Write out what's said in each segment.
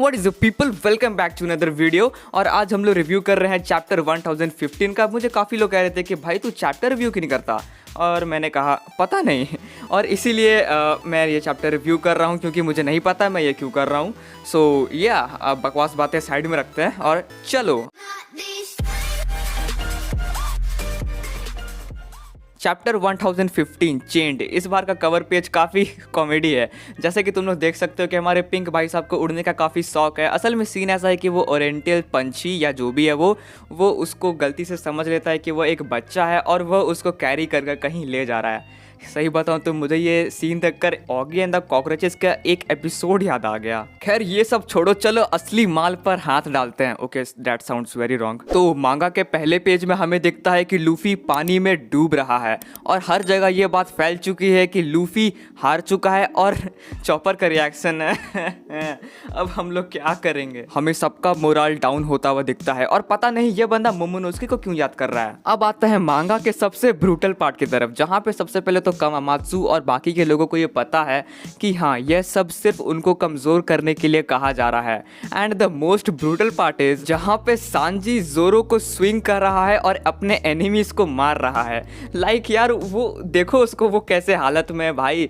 What is people, welcome back to another video. और आज हम लोग रिव्यू कर रहे हैं चैप्टर 1015 का। मुझे काफ़ी लोग कह रहे थे कि भाई तू चैप्टर रिव्यू क्यों नहीं करता, और मैंने कहा पता नहीं और इसीलिए मैं ये चैप्टर रिव्यू कर रहा हूँ क्योंकि मुझे नहीं पता मैं ये क्यों कर रहा हूँ। सो या अब बकवास बातें साइड में रखते हैं और चलो। चैप्टर 1015 चेंड। इस बार का कवर पेज काफ़ी कॉमेडी है। जैसे कि तुम लोग देख सकते हो कि हमारे पिंक भाई साहब को उड़ने का काफ़ी शौक है। असल में सीन ऐसा है कि वो ओरिएंटल पंछी या जो भी है वो उसको गलती से समझ लेता है कि वो एक बच्चा है और वह उसको कैरी कर कहीं ले जा रहा है। सही बताऊं तो मुझे ये सीन देखकर ऑगी एंड द कॉकरोचेस का एक एपिसोड याद आ गया। खैर ये सब छोड़ो, चलो असली माल पर हाथ डालते हैं। Okay that sounds very wrong. तो मांगा के पहले पेज में हमें दिखता है कि लूफी पानी में डूब रहा है और हर जगह ये बात फैल चुकी है कि लूफी हार चुका है और चॉपर का रिएक्शन है अब हम लोग क्या करेंगे। हमें सबका मोरल डाउन होता हुआ दिखता है और पता नहीं ये बंदा मोमोनोस्की को क्यों याद कर रहा है। अब आता है मांगा के सबसे ब्रूटल पार्ट की तरफ, जहाँ पे सबसे पहले तो कामामात्सु और बाकी के लोगों को ये पता है कि हाँ यह सब सिर्फ उनको कमजोर करने के लिए कहा जा रहा है। And the most brutal part is जहाँ पे सांजी जोरो को स्विंग कर रहा है और अपने एनिमीज को मार रहा है। लाइक यार वो देखो उसको, वो कैसे हालत में है भाई।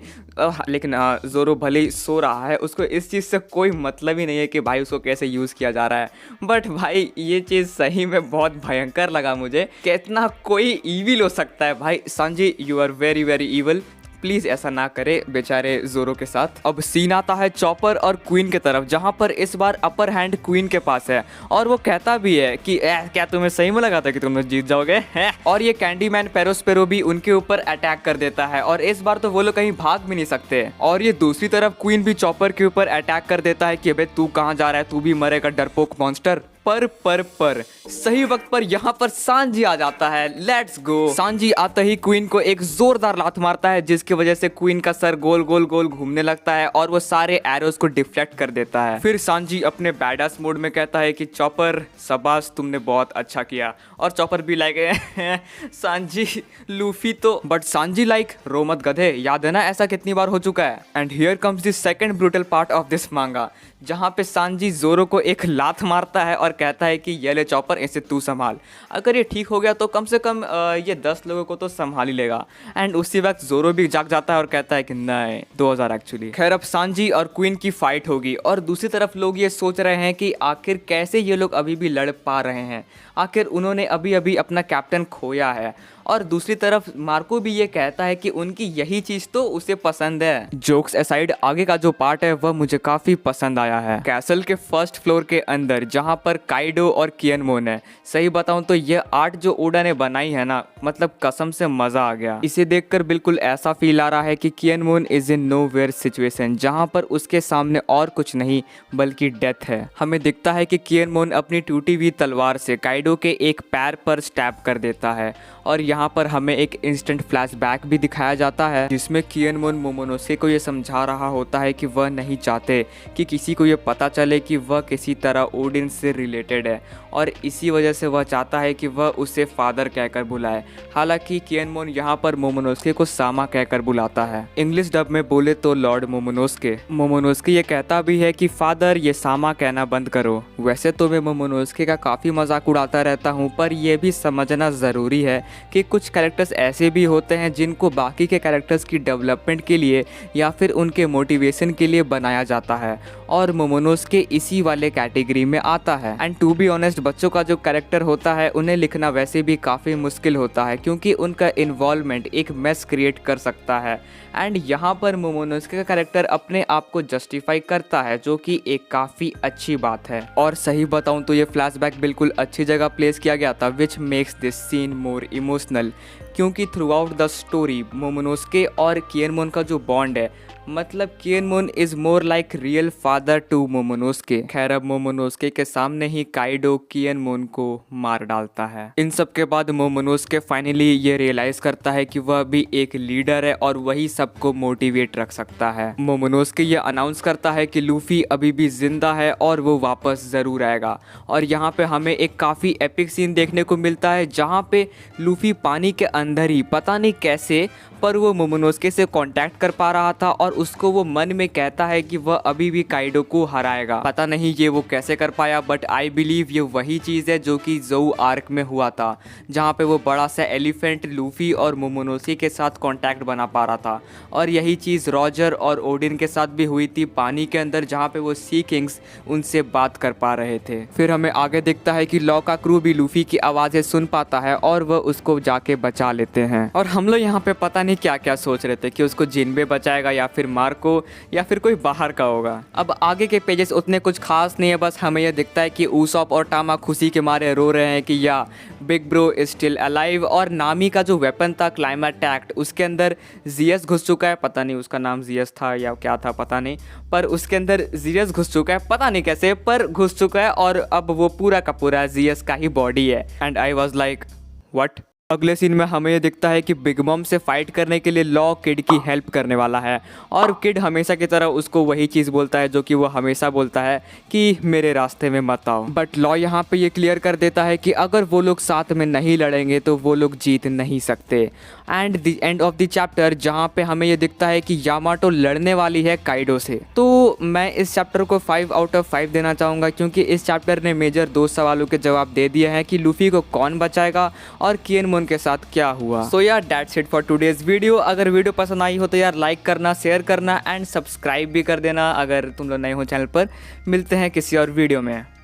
लेकिन जोरो भले ही सो रहा है, उसको इस चीज़ से कोई मतलब ही नहीं है कि भाई उसको कैसे यूज़ किया जा रहा है। बट भाई ये चीज़ सही में बहुत भयंकर लगा मुझे कि इतना कोई ईविल हो सकता है। भाई सांजी you are very very evil, please ऐसा ना करे बेचारे जोरो के साथ। अब सीन आता है चॉपर और क्वीन के तरफ, जहाँ पर इस बार अपर हैंड क्वीन के पास है और वो कहता भी है कि क्या तुम्हें सही में लगा था कि तुम लोग जीत जाओगे है? और ये कैंडी मैन पेरोस्पेरो भी उनके ऊपर अटैक कर देता है और इस बार तो वो लोग कहीं भाग भी नहीं सकते। और ये दूसरी तरफ क्वीन भी चॉपर के ऊपर अटैक कर देता है कि अबे तू कहाँ जा रहा है, तू भी मरेगा डरपोक मॉन्स्टर। पर सही वक्त पर यहाँ पर सांजी आ जाता है। Let's go. सांजी आते ही क्वीन को एक जोरदार लात मारता है जिसकी वजह से क्वीन का सर गोल गोल गोल घूमने लगता है और वो सारे एरोज को डिफ्लेक्ट कर देता है। फिर सांजी अपने बैडास मोड में कहता है कि चॉपर शाबाश तुमने बहुत अच्छा किया, और चॉपर भी लाइक सांजी लूफी तो, बट सांजी लाइक रो मत गधे, याद है ना ऐसा कितनी बार हो चुका है। And here comes the second brutal part of this मांगा, जहाँ पे सांजी जोरो को एक लात मारता है और कहता है कि ये ले चॉपर, इसे तू संभाल। अगर ये ठीक हो गया तो कम से कम ये 10 लोगों को तो संभाल ही लेगा। एंड उसी वक्त जोरो भी जाग जाता है और कहता है कि नहीं 2000 एक्चुअली। खैर अब सांजी और क्वीन की फाइट होगी और दूसरी तरफ लोग ये सोच रहे हैं कि आखिर कैसे ये लोग अभी भी लड़ पा रहे हैं, आखिर उन्होंने अभी अभी अपना कैप्टन खोया है। और दूसरी तरफ मार्को भी ये कहता है कि उनकी यही चीज़ तो उसे पसंद है। जोक्स असाइड आगे का जो पार्ट है वह मुझे काफ़ी पसंद आया है। कैसल के फर्स्ट फ्लोर के अंदर जहाँ पर काइडो और कियनमोन है, सही बताऊं तो ये आर्ट जो ओडा ने बनाई है ना, मतलब कसम से मज़ा आ गया। इसे देखकर बिल्कुल ऐसा फील आ रहा है कि Kinemon is in nowhere situation, जहाँ पर उसके सामने और कुछ नहीं बल्कि डेथ है। हमें दिखता है कि कियनमोन अपनी टूटी हुई तलवार से काइडो के एक पैर पर स्टैब कर देता है और यहाँ पर हमें एक इंस्टेंट फ्लैशबैक भी दिखाया जाता है जिसमें कियनमोन मोमोनोस्के को ये समझा रहा होता है कि वह नहीं चाहते कि किसी को ये पता चले कि वह किसी तरह ओडिन से रिलेटेड है और इसी वजह से वह चाहता है कि वह उसे फादर कहकर बुलाए। हालांकि कियनमोन यहाँ पर मोमोनोस्के को सामा कहकर बुलाता है। इंग्लिश डब में बोले तो लॉर्ड मोमोनोस्के। मोमोनोस्के ये कहता भी है कि फादर ये सामा कहना बंद करो। वैसे तो मैं मोमोनोस्के का काफ़ी मजाक उड़ाता रहता हूँ, पर यह भी समझना ज़रूरी है कि कुछ कैरेक्टर्स ऐसे भी होते हैं जिनको बाकी के कैरेक्टर्स की डेवलपमेंट के लिए या फिर उनके मोटिवेशन के लिए बनाया जाता है और मोमोनोस्के इसी वाले कैटेगरी में आता है। एंड टू बी ऑनेस्ट बच्चों का जो कैरेक्टर होता है उन्हें लिखना वैसे भी काफ़ी मुश्किल होता है क्योंकि उनका इन्वॉल्वमेंट एक मेस क्रिएट कर सकता है। एंड यहाँ पर मोमोनोस्के का कैरेक्टर अपने आप को जस्टिफाई करता है, जो कि एक काफ़ी अच्छी बात है। और सही बताऊँ तो ये फ्लैशबैक बिल्कुल अच्छी जगह प्लेस किया गया था, which makes this scene more emotional, क्योंकि throughout the story Momonosuke और कियनमोन का जो बॉन्ड है, मतलब Kinemon is more like real father to Momonosuke. खैर अब मोमोनोस्के के सामने ही काइडो कियनमोन को मार डालता है। इन सब के बाद मोमोनोस्के फाइनली ये रियलाइज करता है कि वह भी एक लीडर है और वही सबको मोटिवेट रख सकता है। मोमोनोस्के ये अनाउंस करता है कि लूफी अभी भी जिंदा है और वो वापस जरूर आएगा। और यहाँ पे हमें एक काफ़ी एपिक सीन देखने को मिलता है जहाँ पे लूफी पानी के अंदर ही पता नहीं कैसे पर वो मोमोनोस्के से कांटेक्ट कर पा रहा था और उसको वो मन में कहता है कि वह अभी भी काइडो को हराएगा। पता नहीं ये वो कैसे कर पाया, बट आई बिलीव ये वही चीज़ है जो कि ज़ोउ आर्क में हुआ था, जहाँ पे वो बड़ा सा एलिफेंट लूफी और मोमोनोस्के के साथ कांटेक्ट बना पा रहा था। और यही चीज़ रॉजर और ओडिन के साथ भी हुई थी पानी के अंदर, जहाँ पे वो सी किंग्स उनसे बात कर पा रहे थे। फिर हमें आगे दिखता है कि लॉ का क्रू भी लूफी की आवाज़ें सुन पाता है और वह उसको जाके बचा लेते हैं। और हम लोग यहाँ पे पता नहीं क्या क्या सोच रहे थे कि उसको जिनबे बचाएगा या फिर मार्को या फिर कोई बाहर का होगा। अब आगे के पेजेस उतने कुछ खास नहीं है, बस हमें यह दिखता है कि ऊसॉप और टामा खुशी के मारे रो रहे हैं कि या big bro is still alive. और नामी का जो वेपन था क्लाइमेटैक्ट, उसके अंदर जीएस घुस चुका है। पता नहीं उसका नाम जीएस था या क्या था पता नहीं, पर उसके अंदर जीएस घुस चुका है, पता नहीं कैसे पर घुस चुका है। और अब वो पूरा का पूरा जीएस का ही बॉडी है। And I was like what. अगले सीन में हमें ये दिखता है कि बिग मॉम से फाइट करने के लिए लॉ किड की हेल्प करने वाला है। और किड हमेशा की तरह उसको वही चीज़ बोलता है जो कि वो हमेशा बोलता है कि मेरे रास्ते में मत आओ। बट लॉ यहाँ पे ये क्लियर कर देता है कि अगर वो लोग साथ में नहीं लड़ेंगे तो वो लोग जीत नहीं सकते। And the end of the chapter, जहाँ पे हमें ये दिखता है कि यामाटो लड़ने वाली है काइडो से। तो मैं इस चैप्टर को 5 आउट ऑफ 5 देना चाहूँगा, क्योंकि इस चैप्टर ने मेजर 2 सवालों के जवाब दे दिए हैं कि लूफी को कौन बचाएगा और कियनमोन के साथ क्या हुआ। सो यार that's it for today's video. अगर वीडियो पसंद आई हो तो यार लाइक करना, शेयर करना एंड सब्सक्राइब भी कर देना अगर तुम लोग नए हो चैनल पर। मिलते हैं किसी और वीडियो में।